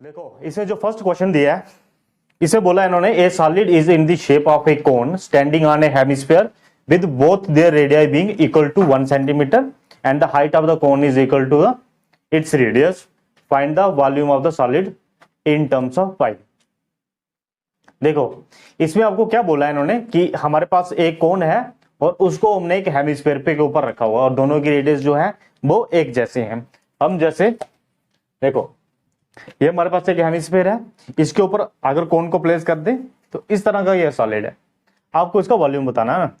देखो इसमें जो फर्स्ट क्वेश्चन दिया है, इसे बोला इन्होंने a solid is in the shape of a cone standing on a hemisphere with both their radii being equal to 1 centimetre and the height of the cone is equal to its radius, find the volume of the solid in terms of pi. देखो इसमें आपको क्या बोला है इन्होंने कि हमारे पास एक कोन है और उसको हमने एक हेमिस्फीयर पे के ऊपर रखा हुआ और दोनों की रेडियस जो है वो एक जैसे हैं। हम जैसे देखो ये हमारे पास एक हेमिस्फीयर है, इसके ऊपर अगर कोन को प्लेस कर दे तो इस तरह का ये सॉलिड है, आपको इसका वॉल्यूम बताना है ना।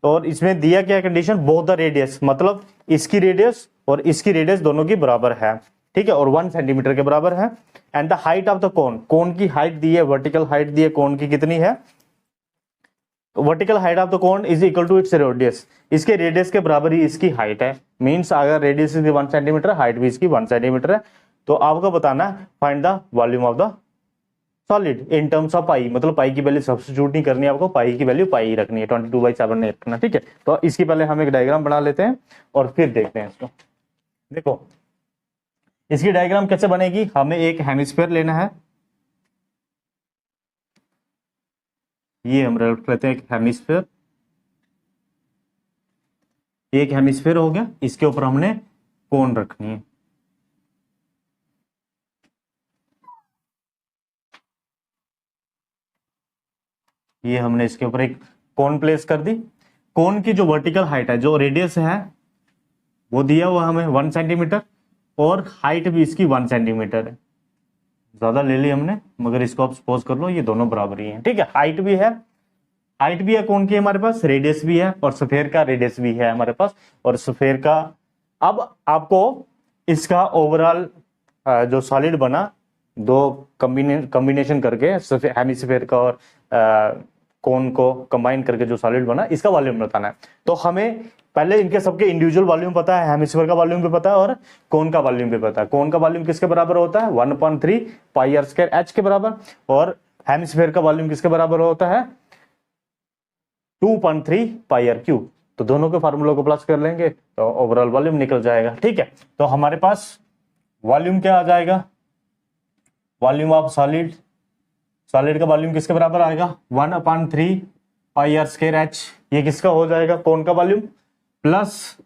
और इसमें दिया क्या कंडीशन, बोथ द रेडियस, मतलब इसकी रेडियस और इसकी रेडियस दोनों की बराबर है, ठीक है, और 1 सेंटीमीटर के बराबर है। And the height of the cone, cone की हाइट दी है, वर्टिकल हाइट दी है कोन की कितनी है, vertical height of the cone is equal to its radius, इसके रेडियस के बराबर ही इसकी हाइट है। मींस अगर रेडियस इसकी 1 सेंटीमीटर, हाइट भी इसकी 1 सेंटीमीटर है, तो आपको बताना है find the volume of the solid in terms of pi, मतलब पाई की वैल्यू सब्स्टिट्यूट नहीं करनी है आपको, पाई की वैल्यू पाई ही रखनी है, 22/7 नहीं रखना, ठीक है। तो इसकी पहले हम एक डायग्राम बना लेते हैं और फिर देखते हैं इसको। देखो इसकी डायग्राम कैसे बनेगी, हमें एक हेमिस्फीयर लेना है, ये हम रख लेते हैं एक हेमिस्फीयर, एक हेमिस्फीयर हो गया, इसके ऊपर हमने कोन रखनी है। ये हमने इसके ऊपर एक कोन प्लेस कर दी। कोन की जो वर्टिकल हाइट है, जो रेडियस है वो दिया हुआ हमें 1 सेंटीमीटर और हाइट भी इसकी 1 सेंटीमीटर है, ज्यादा ले ली हमने, मगर इसको आप सपोज कर लो ये दोनों बराबर ही हैं, ठीक है। हाइट भी है, हाइट भी है कोन की हमारे पास, रेडियस भी है और स्फीयर का रेडियस भी है हमारे पास, और स्फीयर का। अब आपको इसका ओवरऑल जो सॉलिड बना, दो कॉम्बिनेशन करके हेमिस्फीयर का और कोन को कंबाइन करके जो सॉलिड बना, इसका वॉल्यूम बताना है। तो हमें पहले इनके सबके इंडिविजुअल वॉल्यूम पता है, हेमिस्फीयर का वॉल्यूम भी पता है और कोन का वॉल्यूम भी पता है। कोन का वॉल्यूम किसके बराबर होता है, 1/3 पाई आर स्क्वायर एच के बराबर, और हेमिस्फीयर का वॉल्यूम किसके बराबर होता है, 2/3 पाई आर क्यूब। तो दोनों के फार्मूलों को प्लस कर लेंगे तो ओवरऑल वॉल्यूम निकल जाएगा, ठीक है। तो हमारे पास वॉल्यूम क्या आ जाएगा, वॉल्यूम ऑफ सॉलिड, सॉलिड का वॉल्यूम किसके बराबर आएगा, 1/3 पाई आर स्क्वायर एच, ये किसका हो जाएगा, कोन का वॉल्यूम, प्लस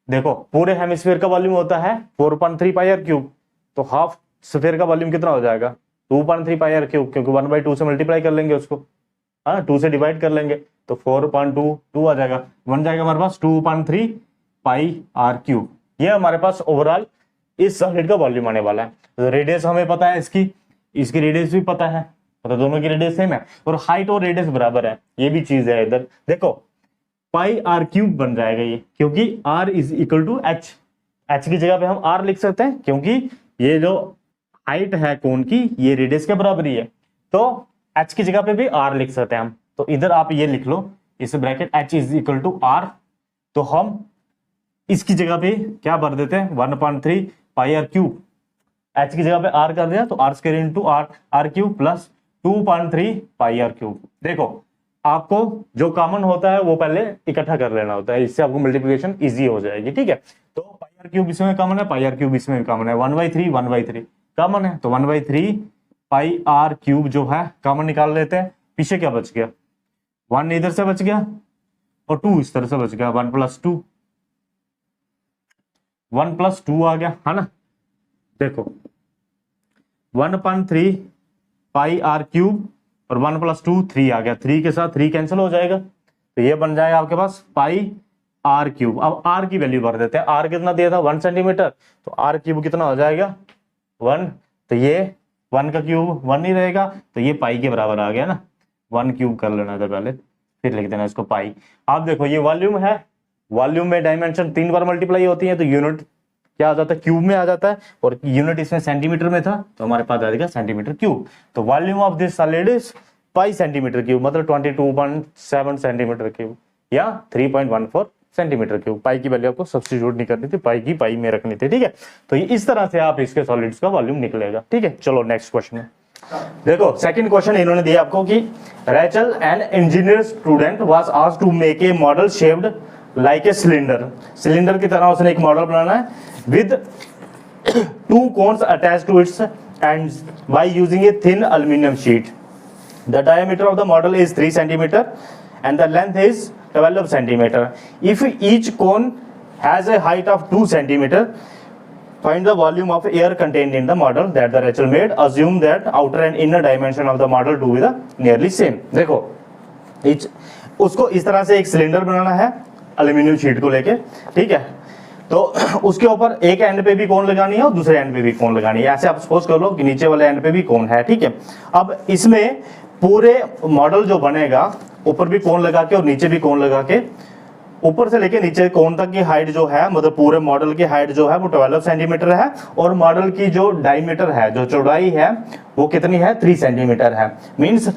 देखो पूरे हेमिस्फीयर का वॉल्यूम होता है 4/3 पाई आर क्यूब, तो हाफ स्फीयर का वॉल्यूम कितना हो जाएगा, 2/3 पाई आर क्यूब, क्योंकि 1/2 से मल्टीप्लाई कर लेंगे उसको, हाँ 2 से डिवाइड कर लेंगे तो 4/2 आ जाएगा, बन जाएगा हमारे पास 2/3 पाई आर क्यूब। ये हमारे पास ओवरऑल इस सॉलिड का वॉल्यूम आने वाला है। तो रेडियस हमें पता है, इसकी रेडियस भी पता है, तो दोनों की रेडियस सेम है और हाइट और रेडियस बराबर है, ये भी चीज है इधर। देखो पाई आर क्यूब बन जाएगा ये, क्योंकि r is equal to h, h की जगह पे हम r लिख सकते हैं, क्योंकि ये जो हाइट है कोन की ये रेडियस के बराबर ही है, तो h की जगह पे भी r लिख सकते हैं हम। तो इधर आप ये लिख लो, इस bracket h is equal to r, तो हम इसकी जगह पे क्या भर देते हैं, 1/3 पाई आर क्यूब, h की जगह पे r कर दिया तो r square into r cube plus 2/3 pi r cube. देखो आपको जो कॉमन होता है वो पहले इकट्ठा कर लेना होता है, इससे आपको मल्टीप्लिकेशन इजी हो जाएगी, ठीक है। तो पाई आर क्यूब इसमें कॉमन है, पाई आर क्यूब इसमें कॉमन है, 1/3 कॉमन है, तो 1/3 पाई आर क्यूब जो है कॉमन निकाल लेते हैं। पीछे क्या बच गया, 1 इधर से बच गया और 2 इस तरह से बच गया, 1 + 2, 1 + 2 आ गया, है ना। देखो 1/3 पाई आर क्यूब और 1 + 2 3 आ गया, 3 के साथ 3 कैंसिल हो जाएगा, तो ये बन जाएगा आपके पास पाई आर क्यूब। अब आर की वैल्यू भर देते हैं, आर कितना दिया था 1 सेंटीमीटर, तो आर क्यूब कितना हो जाएगा 1, तो ये 1 का क्यूब 1 ही रहेगा, तो ये पाई के बराबर आ गया ना, 1 क्यूब कर लेना था पहले, फिर लिख देना इसको पाई। आप देखो ये वॉल्यूम है, वॉल्यूम में डायमेंशन 3 बार मल्टीप्लाई होती है, तो यूनिट क्या आ जाता है, क्यूब में आ जाता है, और यूनिट इसमें सेंटीमीटर में था तो हमारे पास आ जाएगा सेंटीमीटर क्यूब। तो volume of this solid is pi centimetre cube, मतलब 22.7 सेंटीमीटर क्यूब या 3.14 सेंटीमीटर क्यूब। पाई की वैल्यू आपको सब्स्टिट्यूट नहीं करनी थी, पाई की पाई में रखनी थी, ठीक है। तो ये इस तरह से आप इसके सॉलिड्स का वॉल्यूम निकलेगा, ठीक है। चलो नेक्स्ट क्वेश्चन में देखो, सेकंड क्वेश्चन इन्होंने दिया आपको कि Rachel an engineer student was asked to make a model shaped like a cylinder, cylinder की तरह उसने एक मॉडल बनाना है with 2 cones attached to its and by using a thin aluminum sheet. The diameter of the model is 3 centimeter and the length is 12 centimeter. If each cone has a height of 2 centimeter, find the volume of air contained in the model that the Rachel made. Assume that outer and inner dimension of the model to be the nearly same. देखो उसको इस तरह से एक cylinder बनाना है aluminium sheet को लेके, ठीक है। तो उसके ऊपर एक एंड पे भी कोन लगानी है और दूसरे एंड पे भी कोन लगानी है। ऐसे आप सपोज कर लो कि नीचे वाले एंड पे भी कोन है, ठीक है। अब इसमें पूरे मॉडल जो बनेगा ऊपर भी कोन लगा के और नीचे भी कोन लगा के, ऊपर से लेके नीचे कोन तक की हाइट जो है, मतलब पूरे मॉडल की हाइट जो है वो 12 सेंटीमीटर है और मॉडल की जो डायमीटर है, जो चौड़ाई है वो कितनी है, 3 सेंटीमीटर है। मींस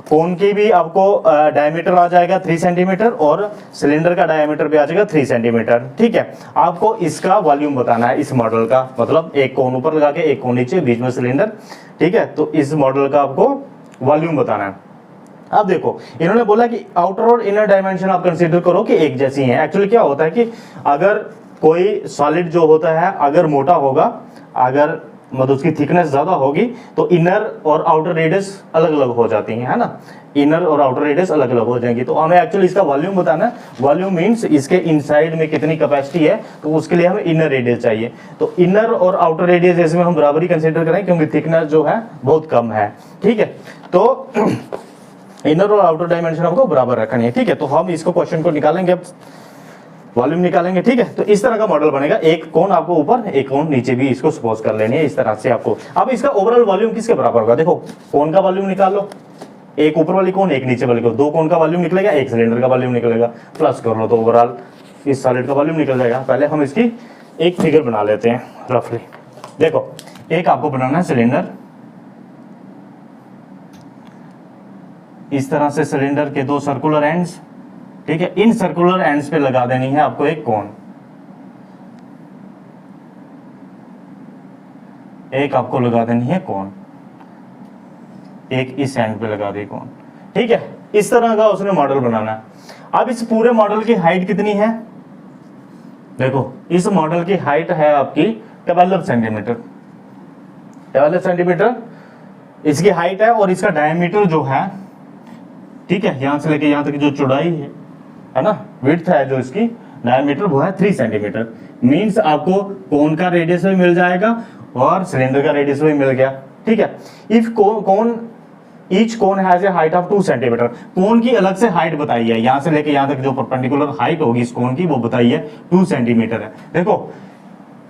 कोन की भी आपको डायमीटर आ जाएगा 3 सेंटीमीटर और सिलेंडर का डायमीटर भी आ जाएगा 3 सेंटीमीटर, ठीक है। आपको इसका वॉल्यूम बताना है इस मॉडल का, मतलब एक कोन ऊपर लगा के एक कोन नीचे, बीच में सिलेंडर, ठीक है। तो इस मॉडल का आपको वॉल्यूम बताना है। अब देखो इन्होंने बोला कि आउटर और इनर डायमेंशन आप कंसीडर करो कि एक जैसी हैं। एक्चुअली क्या होता है कि अगर कोई सॉलिड जो होता है अगर मोटा होगा, अगर मतलब उसकी थिकनेस ज्यादा होगी तो इनर और आउटर रेडियस अलग अलग हो जाती है ना, इनर और आउटर रेडियस अलग अलग हो जाएंगी। तो हमें एक्चुअली इसका वॉल्यूम बताना है। वॉल्यूम मींस इसके इनसाइड में कितनी कैपेसिटी है, तो उसके लिए हमें इनर रेडियस चाहिए। तो इनर और आउटर रेडियस इसमें हम बराबरी कंसीडर करें क्योंकि थिकनेस जो है बहुत कम है, ठीक है। तो इनर और आउटर डायमेंशन हमको बराबर रखनी है, ठीक है। तो हम इसको क्वेश्चन को निकालेंगे, अब वॉल्यूम निकालेंगे, ठीक है। तो इस तरह का मॉडल बनेगा, एक कोन आपको ऊपर एक कोन नीचे भी इसको सपोज कर लेनी है इस तरह से आपको। अब इसका ओवरऑल वॉल्यूम किसके बराबर होगा, देखो कोन का वॉल्यूम निकाल लो, एक ऊपर वाली कोन एक नीचे वाली कोन, 2 कोन का वॉल्यूम निकलेगा, एक सिलेंडर का वॉल्यूम निकलेगा, प्लस कर लो तो ओवरऑल इस सॉलिड का वॉल्यूम निकल जाएगा। पहले हम इसकी एक फिगर बना लेते हैं रफली। देखो एक आपको बनाना है सिलेंडर, इस तरह से सिलेंडर के 2 सर्कुलर एंड्स, ठीक है। इन सर्कुलर एंड्स पे लगा देनी है आपको एक कोन, एक आपको लगा देनी है कोन, एक इस एंड पे लगा दी कोन, ठीक है। इस तरह का उसने मॉडल बनाना है। अब इस पूरे मॉडल की हाइट कितनी है, देखो इस मॉडल की हाइट है आपकी 12 सेंटीमीटर, 12 सेंटीमीटर इसकी हाइट है और इसका डायमीटर जो है, ठीक है, यहां से लेके यहां तक जो चौड़ाई है ना, विड्थ है जो इसकी डायमीटर वो है 3 सेंटीमीटर। मींस आपको कोन का रेडियस भी मिल जाएगा और सिलेंडर का रेडियस भी मिल गया, ठीक है। If cone each cone has a height of 2 centimetre, cone की अलग से हाइट बताई है, यहां से लेके यहां तक जो परपेंडिकुलर हाइट होगी इस कोन की वो बताई है 2 सेंटीमीटर है। देखो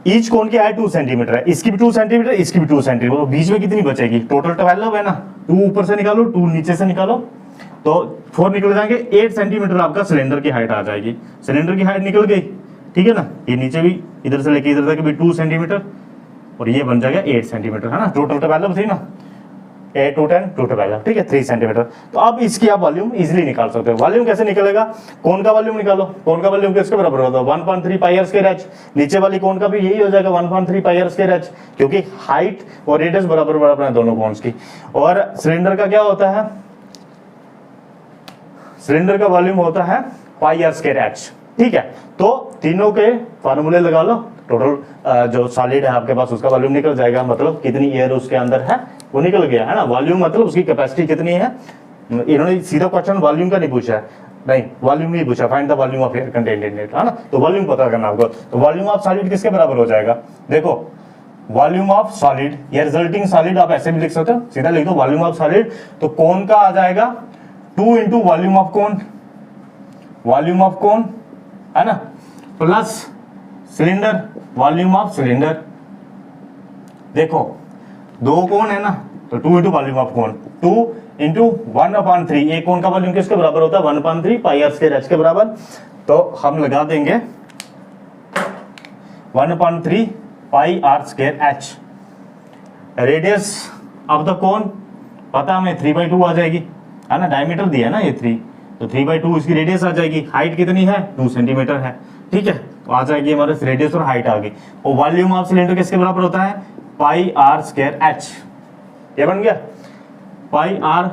ईच कोन की हाइट 2 सेंटीमीटर है, इसकी भी 2 सेंटीमीटर, इसकी भी 2 सेंटीमीटर, बीच में कितनी बचेगी, टोटल 12 है ना, 2 ऊपर से निकालो 2 नीचे से निकालो तो 4 निकल जाएंगे, 8 सेंटीमीटर आपका सिलेंडर की हाइट आ जाएगी। सिलेंडर की हाइट निकल गई, ठीक है ना। ये नीचे भी इधर से लेके इधर तक भी 2 सेंटीमीटर और ये बन जाएगा 8 सेंटीमीटर, है ना। टोटल 12 थी ना, 8 2 10 2 12, ठीक है, 3 सेंटीमीटर। तो अब इसकी आप वॉल्यूम इजीली निकाल सकते हो। वॉल्यूम कैसे निकलेगा, कोन का वॉल्यूम निकालो, कोन का वॉल्यूम किसके बराबर होता है, 1.3 पाई आर स्क्वायर एच। नीचे वाली कोन का भी यही हो जाएगा 1.3 पाई आर स्क्वायर एच, क्योंकि हाइट और रेडियस बराबर बराबर है दोनों कोन्स की। और सिलेंडर का क्या होता है, सिलेंडर का वॉल्यूम होता है पाई आर स्क्वायर एच, ठीक है। तो तीनों के फार्मूले लगा लो, टोटल जो सॉलिड है आपके पास उसका वॉल्यूम निकल जाएगा, मतलब कितनी एयर उसके अंदर है वो निकल गया, है ना। वॉल्यूम मतलब उसकी कैपेसिटी कितनी है। इन्होंने सीधा क्वेश्चन वॉल्यूम का नहीं पूछा है, नहीं वॉल्यूम नहीं पूछा, find the volume of air contained in it, है ना। तो वॉल्यूम पता करना आपको। तो वॉल्यूम ऑफ सॉलिड किसके बराबर हो जाएगा, देखो वॉल्यूम ऑफ सॉलिड या रिजल्टिंग सॉलिड आप ऐसे भी लिख सकते हो, सीधा लिख दो वॉल्यूम ऑफ सॉलिड। तो कोन का आ जाएगा 2 into volume of cone, volume of cone, है ना, plus cylinder, volume of cylinder. देखो 2 कोन है ना, तो 2 into volume of cone, 2 into 1/3। एक कोन का वॉल्यूम किसके बराबर होता है, 1/3 पाई आर स्क्वायर एच के बराबर। तो हम लगा देंगे 1/3 pi r square h. Radius of the cone पता हमें 3/2 आ जाएगी, है ना, डायमीटर दिया है ना ये 3, तो 3/2 इसकी रेडियस आ जाएगी। हाइट कितनी है, 2 सेंटीमीटर है, ठीक है। तो आ जाएगी हमारे रेडियस और हाइट आ गई। और वॉल्यूम ऑफ सिलेंडर किसके बराबर होता है, पाई आर स्क्वायर एच। ये बन गया पाई आर,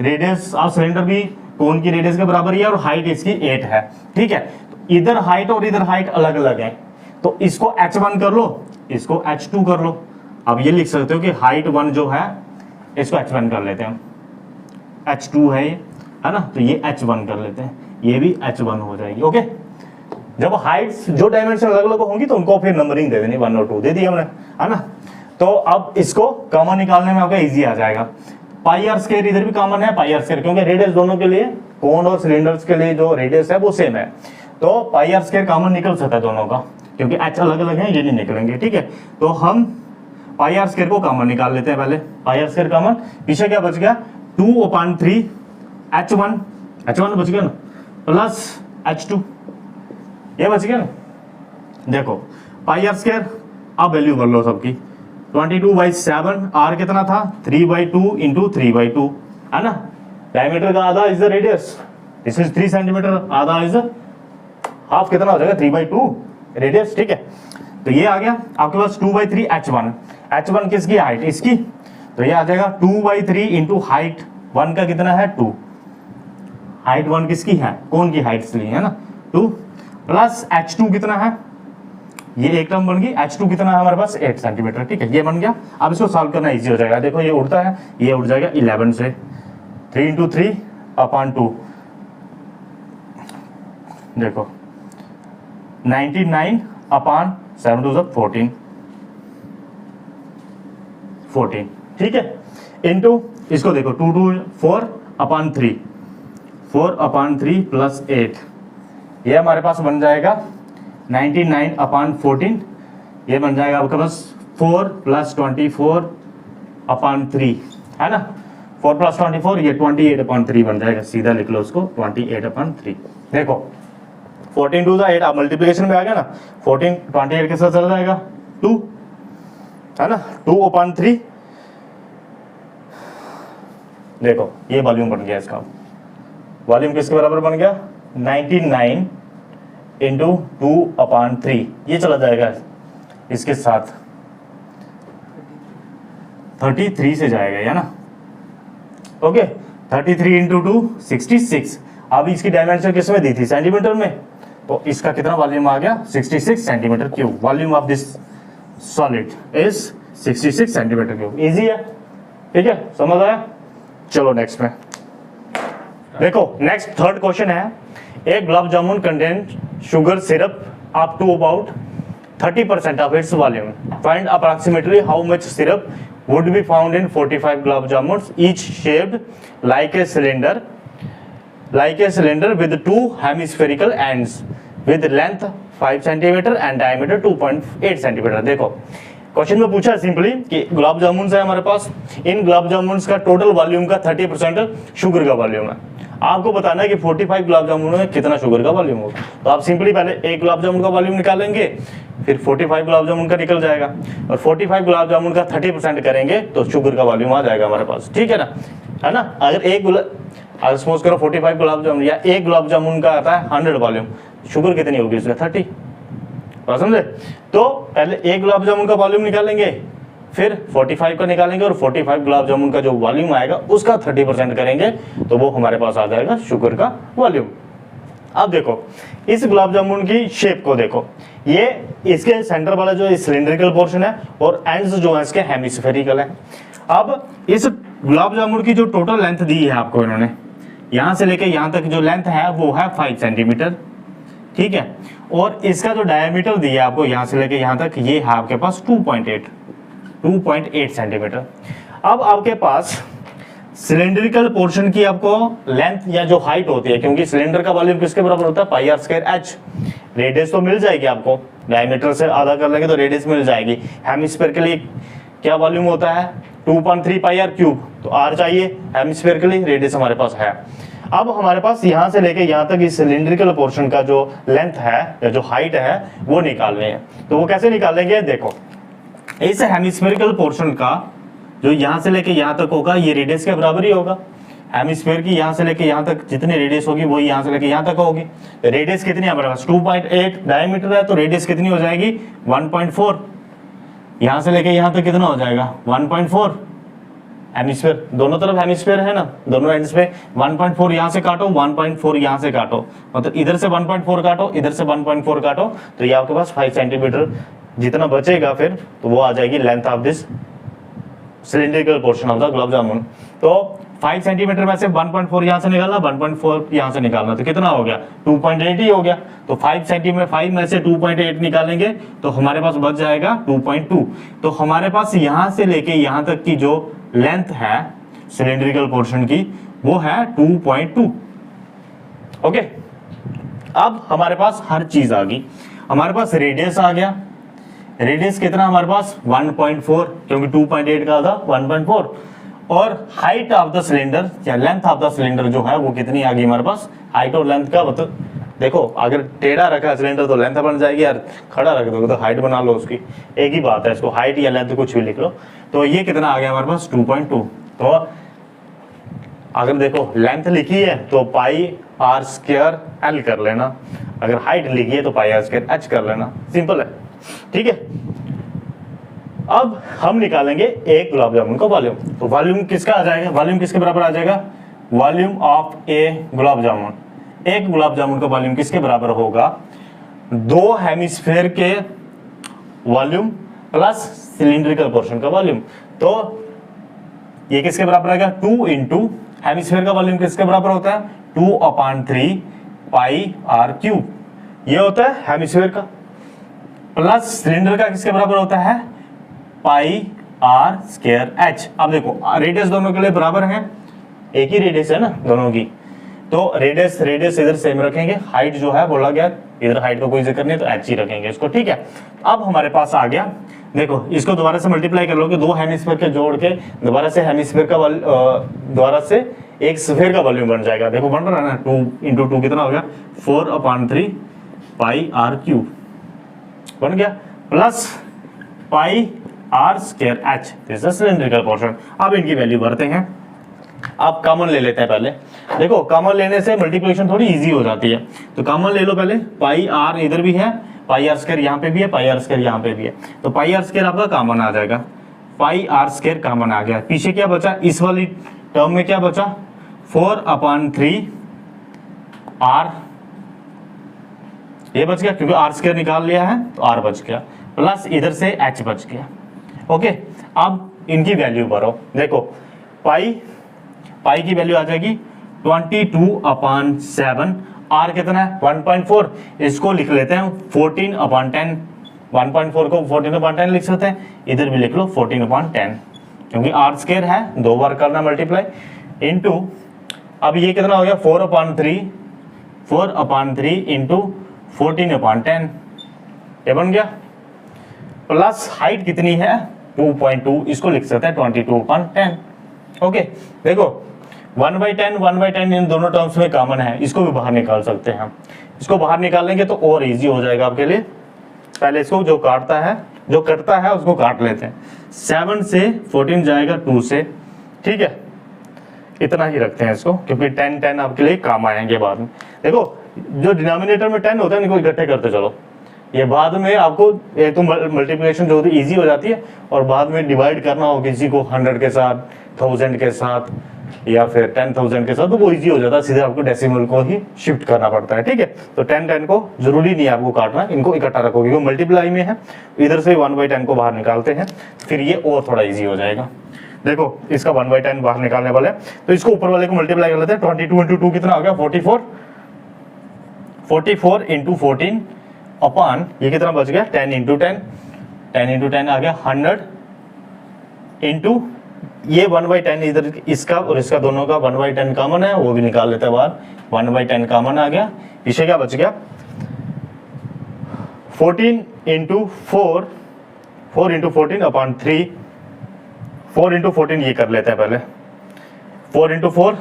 रेडियस ऑफ सिलेंडर भी कोन की रेडियस के बराबर ही है और हाइट इसकी 8 है, ठीक है। तो इधर हाइट और इधर हाइट अलग अलग है, तो इसको h1 कर लो, इसको h2 कर लो, अब ये लिख सकते हो कि हाइट 1 जो है इसको h1 कर लेते हैं, h2 है ये, है ना, तो ये h1 कर लेते हैं, ये भी h1 हो जाएगी। ओके, जब हाइट्स जो डायमेंशन अलग अलग होंगी तो उनको फिर नंबरिंग दे देनी, 1 और 2 दे दी हमने, है ना। तो अब इसको कॉमन निकालने में आपका इजी आ जाएगा। पाई आर स्क्वायर इधर भी कॉमन है, पाई आर स्क्वायर, क्योंकि रेडियस दोनों के लिए, कोन और सिलेंडर्स के लिए जो रेडियस है वो सेम है, तो पाई आर स्क्वायर कॉमन निकल सकता है दोनों का, क्योंकि h अलग अलग है, ये नहीं निकलेंगे, ठीक है। तो हम पाई आर स्क्वायर को कॉमन निकाल लेते हैं पहले, पाई आर स्क्वायर कॉमन, पीछे क्या बच गया 2/3 h1 बच गया ना, प्लस h2, ये बच गया ना। देखो पाई आर स्क्वायर, अब वैल्यू कर लो सबकी, 22/7, r कितना था 3/2 इंटू 3/2, है ना। डायमीटर का आधा is the radius, this is 3 centimetre, आधा इज हाफ, कितना हो जाएगा 3/2 रेडियस, ठीक है। तो ये आ गया आपके पास 2/3 h1 किसकी हाइट, इसकी, तो ये आ जाएगा 2/3 इंटू हाइट 1 का कितना है 2, हाइट 1 किसकी है, कौन की हाइट ली है ना 2, प्लस h2 कितना है, ये एक टर्म बन गई, h2 कितना है हमारे पास 8 सेंटीमीटर, ठीक है, ये बन गया। अब इसको सॉल्व करना इजी हो जाएगा, देखो ये उड़ता है, ये उड़ जाएगा 11 से, 3 इंटू 3/2, देखो 99/7 टू 14, ठीक है, इंटू इसको देखो 2 2 4/3, 4/3 प्लस 8, ये हमारे पास बन जाएगा 99/14, ये बन जाएगा आपके पास 4 + 24/3, है ना, 4 + 24 ये 28/3 बन जाएगा, सीधा लिख लो उसको 28/3। देखो 14 2 8, आप मल्टीप्लिकेशन में आ गया ना, 14 28 के साथ चला जाएगा 2, है ना, 2/3, देखो ये वॉल्यूम बन गया इसका, वॉल्यूम किसके बराबर बन गया 99 इंटू 2/3, ये चला जाएगा इसके साथ 33 से जाएगा, है ना। ओके 33 इंटू 2 66, अब इसकी डायमेंशन किस में दी थी सेंटीमीटर में, तो इसका कितना वॉल्यूम आ गया 66 centimetre cube, volume of this solid is 66 centimetre cube. Easy है, ठीक है, समझ आया। चलो नेक्स्ट में देखो, नेक्स्ट थर्ड क्वेश्चन है, एक gulab jamun contain sugar syrup up to about 30% of its volume. Find approximately how much syrup would be found in 45 gulab jamuns, each shaped like a cylinder with two hemispherical ends with length 5 cm and diameter 2.8 cm. देखो question में पूछा simply कि गुलाब जामुन है हमारे पास, इन गुलाब जामुन का total volume का 30% sugar का volume है, आपको बताना है कि 45 गुलाब जामुन में कितना शुगर का वॉल्यूम होगा। तो आप सिंपली पहले एक गुलाब जामुन का वॉल्यूम निकालेंगे, फिर 45 गुलाब जामुन का निकल जाएगा, और 45 गुलाब जामुन का 30% करेंगे तो शुगर का वॉल्यूम आ जाएगा हमारे पास, ठीक है ना, है ना। अगर सपोज करो 45 गुलाब जामुन या एक गुलाब जामुन का आता है 100 वॉल्यूम, शुगर कितनी होगी उसका 30, समझे। तो पहले एक गुलाब जामुन का वॉल्यूम निकालेंगे, फिर 45 का निकालेंगे, और 45 गुलाब जामुन का जो वॉल्यूम आएगा उसका 30% करेंगे, तो वो हमारे पास आ जाएगा शुगर का वॉल्यूम। अब देखो इस गुलाब जामुन की शेप को देखो, ये इसके सेंटर वाला जो सिलिंड्रिकल पोर्शन है और एंड्स जो है इसके हेमिस्फेरिकल है। अब इस गुलाब जामुन की जो टोटल लेंथ दी है आपको इन्होंने, यहां से लेके यहां तक जो लेंथ है वो है 5 सेंटीमीटर, ठीक है, और इसका जो डायमीटर दिया है आपको यहां से लेके यहां तक, ये है आपके पास 2.8 सेंटीमीटर। अब आपके पास सिलेंड्रिकल पोर्शन की आपको लेंथ या जो हाइट होती है, क्योंकि सिलेंडर का वॉल्यूम किसके बराबर होता है पाई आर स्क्वायर एच, रेडियस तो मिल जाएगी आपको, डायमीटर से आधा कर लेंगे तो रेडियस मिल जाएगी। हेमिस्फीयर के लिए क्या वॉल्यूम होता है 2.3 पाई आर क्यूब, तो आर चाहिए हेमिस्फीयर के लिए, रेडियस हमारे पास है। अब हमारे पास यहां से लेके यहां तक इस सिलिंड्रिकल पोर्शन का जो लेंथ है या जो हाइट है वो निकालनी है, तो वो कैसे निकालेंगे, देखो इस हेमिस्फेरिकल पोर्शन का जो यहां से लेके यहां तक होगा ये रेडियस के बराबर ही होगा, हेमिस्फीयर की यहां से लेके यहां तक जितनी रेडियस होगी वही यहां से लेके यहां तक होगी। रेडियस कितनी है हमारे पास 2.8 डायमीटर है, तो रेडियस कितनी हो जाएगी 1.4, यहां से लेके यहां तक कितना हो जाएगा 1.4, हेमिस्फीयर दोनों तरफ हेमिस्फीयर है ना, दोनों एंड्स पे 1.4 यहां से काटो 1.4 यहां से काटो, मतलब इधर से 1.4 काटो इधर से 1.4 काटो, तो ये आपके पास 5 सेंटीमीटर जितना बचेगा फिर तो वो आ जाएगी length of this cylindrical portion of the gulab jamun. तो 5 सेंटीमीटर में से 1.4 यहाँ से निकालना, 1.4 यहाँ से निकालना, तो कितना हो गया 2.8 ही हो गया। तो 5 सेंटीमीटर 5 में से 2.8 निकालेंगे तो हमारे पास बच जाएगा 2.2। तो हमारे पास यहाँ से लेके यहाँ तक की जो लेंथ है सिलिंड्रिकल पोर्शन की वो है 2.2। ओके, अब हमारे पास हर चीज आ गई। हमारे पास रेडियस आ गया, रेडियस कितना हमारे पास 1.4, क्योंकि 2.8 का था 1.4। और हाइट ऑफ द सिलेंडर या लेंथ ऑफ द सिलेंडर जो है वो कितनी आ गई हमारे पास, हाइट और लेंथ का मतलब देखो, अगर टेढ़ा रखा है सिलेंडर तो लेंथ बन जाएगी यार, खड़ा रख दोगे तो हाइट बना लो उसकी, एक ही बात है, इसको हाइट या लेंथ कुछ भी लिख लो। तो ये कितना आ गया हमारे पास 2.2। तो अगर देखो लेंथ लिखी है तो पाई आर स्क्वायर एल कर लेना, अगर हाइट लिखी है तो पाई आर स्क्वायर एच कर लेना, सिंपल है, ठीक है। अब हम निकालेंगे एक गुलाब जामुन का वॉल्यूम। तो वॉल्यूम किसका आ जाएगा, वॉल्यूम किसके बराबर आ जाएगा, वॉल्यूम ऑफ ए गुलाब जामुन। एक गुलाब जामुन का वॉल्यूम किसके बराबर होगा, 2 हेमिस्फीयर के वॉल्यूम प्लस सिलिंड्रिकल पोर्शन का वॉल्यूम। तो ये किसके बराबर आएगा 2 इंटू हेमिस्फीयर का वॉल्यूम किसके बराबर होता है 2/3 पाई आर क्यूब, ये होता है हेमिस्फीयर का, प्लस सिलेंडर का किसके बराबर होता है पाई आर स्क्वायर एच। अब देखो रेडियस दोनों के लिए बराबर है, एक ही रेडियस है ना दोनों की, तो रेडियस इधर सेम रखेंगे, हाइट जो है बोला गया इधर हाइट का कोई जिक्र नहीं तो एच ही रखेंगे इसको, ठीक है। अब हमारे पास आ गया, देखो इसको दोबारा से मल्टीप्लाई कर लोगे, 2 हेमिस्फीयर के जोड़ के दोबारा से हेमिस्फीयर का दोबारा से एक स्फीयर का वॉल्यूम बन जाएगा। देखो बन रहा है ना, 2 इंटू 2 कितना हो गया 4/3 पाई आर क्यूब बन गया, plus pi r square h, this is cylindrical portion. अब इनकी वैल्यू भरते हैं, आप कॉमन ले लेते हैं पहले। देखो कॉमन लेने से मल्टीप्लिकेशन थोड़ी इजी हो जाती है, तो कॉमन ले लो पहले, पाई आर इधर भी है, पाई आर स्क्वायर यहाँ पे भी है, पाई आर स्क्वायर यहाँ पे भी है, तो पाई आर स्क्वायर आपका कॉमन आ जाएगा, पाई आर स्क्वायर कॉमन आ गया। पीछे क्या बचा, इस वाली टर्म में क्या बचा 4/3 आर, ये बच गया क्योंकि आर स्क्वायर निकाल लिया है तो आर बच गया, प्लस इधर से एच बच गया। ओके, अब इनकी वैल्यू भरो। देखो पाई की वैल्यू आ जाएगी 22/7, आर कितना है 1.4, इसको लिख लेते हैं 14/10, 1.4 को 14/10 लिख सकते हैं, इधर भी लिख लो 14/10, क्योंकि आर स्क्वायर है 2 बार करना मल्टीप्लाई, इनटू अब ये कितना हो गया 4/3 इंटू 14/10, ये बन गया, प्लस हाइट कितनी है 2.2, इसको लिख सकते हैं 22/10। ओके, देखो 1/10 इन दोनों टर्म्स में कॉमन है, इसको भी बाहर निकाल सकते हैं हम, इसको बाहर निकालेंगे तो और इजी हो जाएगा आपके लिए। पहले इसको जो कटता है उसको काट लेते हैं, 7 से 14 जाएगा 2 से, ठीक है, इतना ही रखते हैं इसको, क्योंकि 10 आपके लिए काम आएंगे बाद में। देखो जो डिनोमिनेटर में 10 होता है इनको इकट्ठे करते चलो, ये बाद में आपको एक तो मल्टीप्लिकेशन जो होती है इजी हो जाती है, और बाद में डिवाइड करना हो किसी को 100 के साथ, 1000 के साथ या फिर 10,000 के साथ, तो वो इजी हो जाता है, सीधे आपको डेसिमल को ही शिफ्ट करना पड़ता है, ठीक है। तो 10 को जरूरी नहीं है आपको काटना, इनको इकट्ठा रखोगे, क्योंकि मल्टीप्लाई में है, इधर से 1/10 को बाहर निकालते हैं, फिर ये और थोड़ा ईजी हो जाएगा। देखो इसका 1/10 बाहर निकालने वाले हैं, तो इसको ऊपर वाले को मल्टीप्लाई कर लेते हैं, 22 इंटू 2 कितना हो गया 44 इंटू 14 अपॉन ये कितना बच गया 10 इंटू 10 आ गया 100 इंटू ये 1/10, इधर इसका और इसका दोनों का 1/10 कॉमन है, वो भी निकाल लेते हैं बाहर, 1/10 कॉमन आ गया, पीछे क्या बच गया 14 इंटू 4 इंटू 14 अपॉन 3, 4 इंटू 14 ये कर लेते हैं पहले, 4 इंटू 4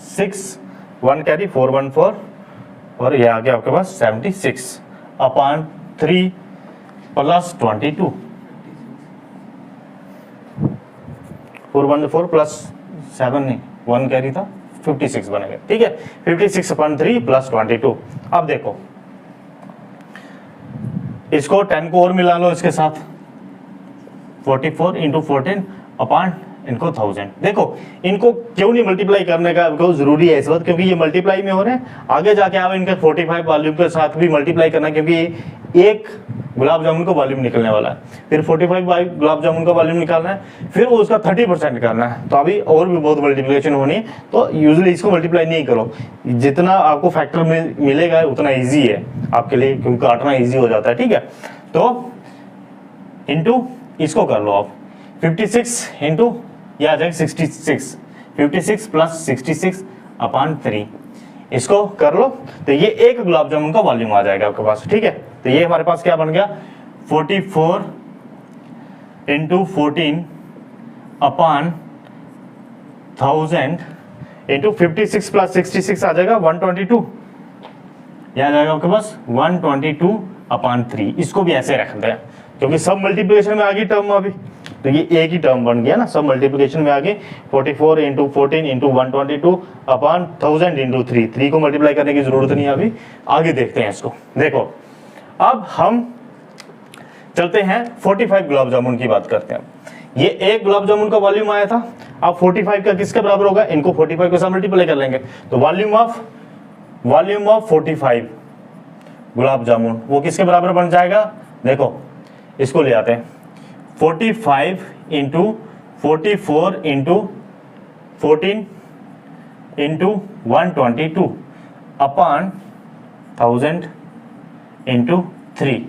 6, 1 कैरी 4 1 4, और ये आ गया आपके पास 76 अपॉन 3 प्लस 22, 4 1 4 प्लस 7 नहीं 1 कैरी था 56 बनेगा, ठीक है, 56/3 प्लस 22। अब देखो इसको 10 को और मिला लो इसके साथ, 44 इंटू 14 अपॉन इनको 1000। देखो इनको क्यों नहीं मल्टीप्लाई करने का बिकॉज जरूरी है इस वक्त, क्योंकि ये मल्टीप्लाई में हो रहे हैं। आगे जाके आप इनका 45 वॉल्यूम के साथ भी मल्टीप्लाई करना, क्योंकि एक गुलाब जामुन का वॉल्यूम निकलने वाला है, फिर 45 गुलाब जामुन का वॉल्यूम निकालना है, फिर उसका 30% करना है। तो अभी और भी बहुत मल्टीप्लिकेशन होनी है, तो यूजुअली इसको मल्टीप्लाई नहीं करो। जितना आपको फैक्टर मिलेगा उतना ईजी है आपके लिए, क्योंकि काटना ईजी हो जाता है। ठीक है, तो इंटू इसको कर लो आप 56 इंटू यह आ जाएगा 66, 56 प्लस 66 अपॉन 3, इसको कर लो तो ये एक गुलाब जामुन का वॉल्यूम आ जाएगा आपके पास। ठीक है, तो ये हमारे पास क्या बन गया 44 इंटू 14 अपॉन 1000 इंटू 56 प्लस 66 आ जाएगा 122, यह आ जाएगा आपके पास 122 अपॉन 3। इसको भी ऐसे रख दें क्योंकि सब मल्टीप्लिकेशन में आ गई टर्म अभी, तो ये एक ही टर्म बन गया ना, सब मल्टीप्लिकेशन में आ गई। 44 इंटू 14 इंटू 122 अपॉन 1000 इंटू 3 को मल्टीप्लाई करने की जरूरत नहीं है अभी, आगे देखते हैं इसको। देखो अब हम चलते हैं 45 गुलाब जामुन की बात करते हैं। ये एक गुलाब जामुन का वॉल्यूम आया था, अब 45 का किसके बराबर होगा, इनको 45 के साथ मल्टीप्लाई कर लेंगे, तो वॉल्यूम ऑफ 45 गुलाब जामुन वो किसके बराबर बन जाएगा। देखो इसको ले आते हैं 45 into 44 into 14 into 122 upon 1000 into 3।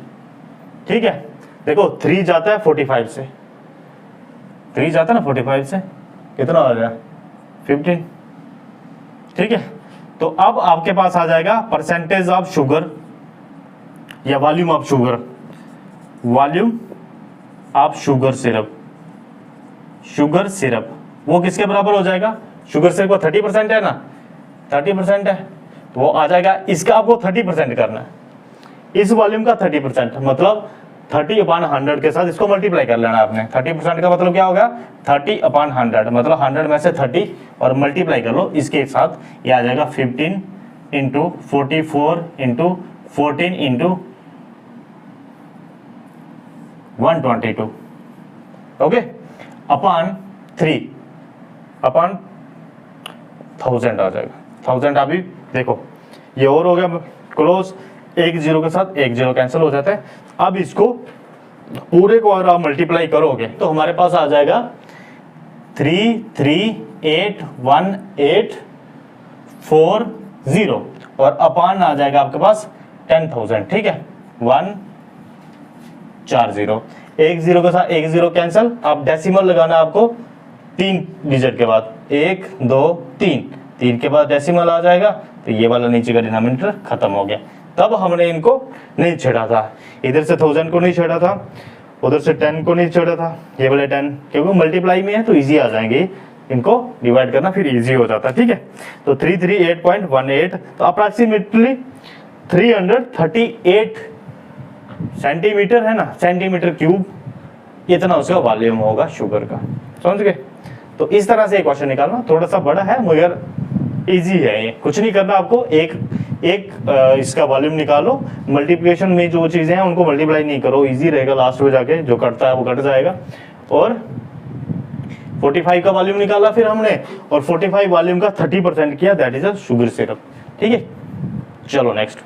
ठीक है, देखो 3 जाता है 45 से, 3 जाता है ना 45 से, कितना आ गया 15। ठीक है, तो अब आपके पास आ जाएगा परसेंटेज ऑफ शुगर या volume of sugar, volume of sugar syrup वो किसके बराबर हो जाएगा। शुगर सिरप को 30% है ना, 30% है, तो वो आ जाएगा, इसका आपको 30% करना है, इस वॉल्यूम का 30%, मतलब 30/100 के साथ इसको मल्टीप्लाई कर लेना आपने। 30% का मतलब क्या होगा 30/100, मतलब 100 में से 30 और मल्टीप्लाई कर लो इसके साथ, ये आ जाएगा 15 into 44 into 14 into 122, okay, upon 3 upon 1000 आ जाएगा। 1000 अभी देखो ये और हो गया क्लोज, एक जीरो के साथ एक जीरो कैंसिल हो जाता है। अब इसको पूरे को अगर आप मल्टीप्लाई करोगे तो हमारे पास आ जाएगा 3381840 और अपॉन आ जाएगा आपके पास 10,000। ठीक है, 140, एक जीरो के साथ एक जीरो कैंसिल, अब डेसिमल लगाना आपको 3 डिजिट के बाद, 1 2 3 के बाद डेसिमल आ जाएगा, तो ये वाला नीचे का डिनोमिनेटर खत्म हो गया। तब हमने इनको नहीं छेड़ा था, इधर से 1000 को नहीं छेड़ा था, उधर से 10 को नहीं छेड़ा था, ये वाले 10 क्योंकि मल्टीप्लाई में है तो इजी आ जाएंगे, इनको डिवाइड करना फिर इजी हो जाता है। ठीक है, तो 338.18, तो अप्रॉक्सीमेटली 338 सेंटीमीटर है ना, सेंटीमीटर क्यूब, इतना उसका वॉल्यूम होगा शुगर का। समझ गए, तो इस तरह से एक क्वेश्चन निकालना, थोड़ा सा बड़ा है मगर इजी है, ये कुछ नहीं करना आपको, एक इसका वॉल्यूम निकालो, मल्टीप्लिकेशन में जो चीजें हैं उनको मल्टीप्लाई नहीं करो, इजी रहेगा, लास्ट में जाके जो कटता है वो कट जाएगा। और 45 का वॉल्यूम निकाला फिर हमने, और 45 वॉल्यूम का 30% किया, that is a sugar syrup. ठीक है, चलो नेक्स्ट।